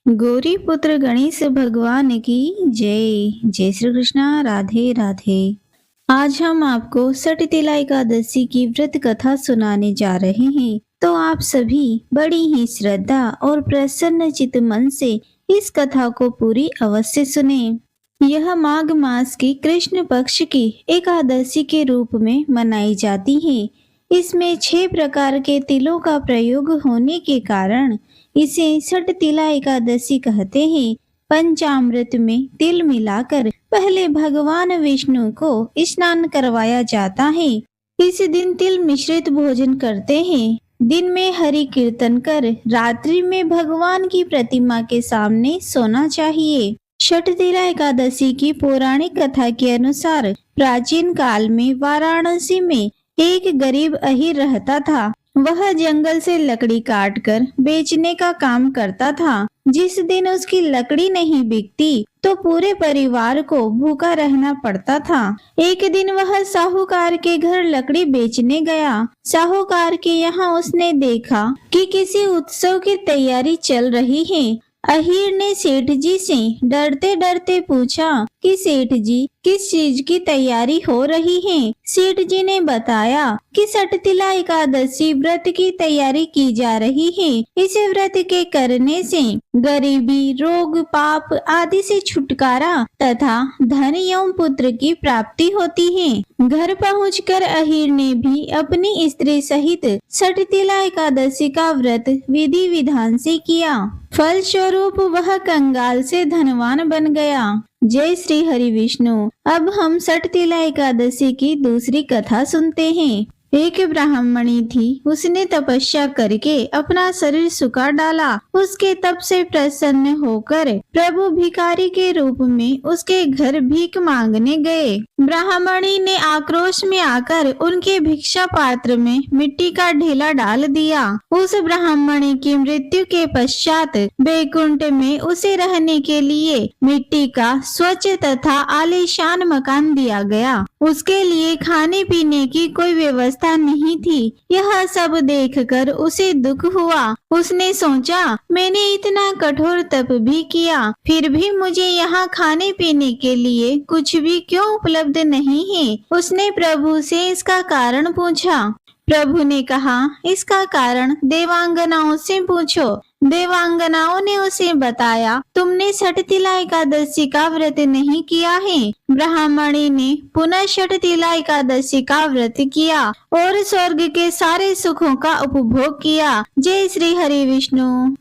गौरी पुत्र गणेश भगवान की जय। जय श्री कृष्णा। राधे राधे। आज हम आपको सठतिला एकादशी की व्रत कथा सुनाने जा रहे हैं, तो आप सभी बड़ी ही श्रद्धा और प्रसन्न चित मन से इस कथा को पूरी अवश्य सुने। यह माघ मास की कृष्ण पक्ष की एकादशी के रूप में मनाई जाती है। इसमें 6 प्रकार के तिलों का प्रयोग होने के कारण इसे सठतिला एकादशी कहते हैं। पंचामृत में तिल मिलाकर पहले भगवान विष्णु को स्नान करवाया जाता है। इस दिन तिल मिश्रित भोजन करते हैं। दिन में हरि कीर्तन कर रात्रि में भगवान की प्रतिमा के सामने सोना चाहिए। सठतिला एकादशी की पौराणिक कथा के अनुसार प्राचीन काल में वाराणसी में एक गरीब अहीर रहता था। वह जंगल से लकड़ी काटकर बेचने का काम करता था। जिस दिन उसकी लकड़ी नहीं बिकती तो पूरे परिवार को भूखा रहना पड़ता था। एक दिन वह साहूकार के घर लकड़ी बेचने गया। साहूकार के यहाँ उसने देखा कि किसी उत्सव की तैयारी चल रही है। अहीर ने सेठ जी से डरते डरते पूछा कि सेठ जी, किस चीज की तैयारी हो रही है? सेठ जी ने बताया कि सठतिला एकादशी व्रत की तैयारी की जा रही है। इस व्रत के करने से गरीबी, रोग, पाप आदि से छुटकारा तथा धन एवं पुत्र की प्राप्ति होती है। घर पहुंचकर अहीर ने भी अपनी स्त्री सहित सठतिला एकादशी का व्रत विधि विधान से किया। फलस्वरूप वह कंगाल से धनवान बन गया। जय श्री हरि विष्णु। अब हम सठतिला एकादशी की दूसरी कथा सुनते हैं। एक ब्राह्मणी थी। उसने तपस्या करके अपना शरीर सुखा डाला। उसके तप से प्रसन्न होकर प्रभु भिखारी के रूप में उसके घर भीख मांगने गए। ब्राह्मणी ने आक्रोश में आकर उनके भिक्षा पात्र में मिट्टी का ढेला डाल दिया। उस ब्राह्मणी की मृत्यु के पश्चात बैकुंठ में उसे रहने के लिए मिट्टी का स्वच्छ तथा आलीशान मकान दिया गया। उसके लिए खाने पीने की कोई व्यवस्था नहीं थी। यह सब देखकर उसे दुख हुआ। उसने सोचा, मैंने इतना कठोर तप भी किया, फिर भी मुझे यहाँ खाने पीने के लिए कुछ भी क्यों उपलब्ध नहीं है। उसने प्रभु से इसका कारण पूछा। प्रभु ने कहा, इसका कारण देवांगनाओं से पूछो। देवांगनाओं ने उसे बताया, तुमने सठतिला एकादशी का व्रत नहीं किया है। ब्राह्मणी ने पुनः सठतिला एकादशी का व्रत किया और स्वर्ग के सारे सुखों का उपभोग किया। जय श्री हरि विष्णु।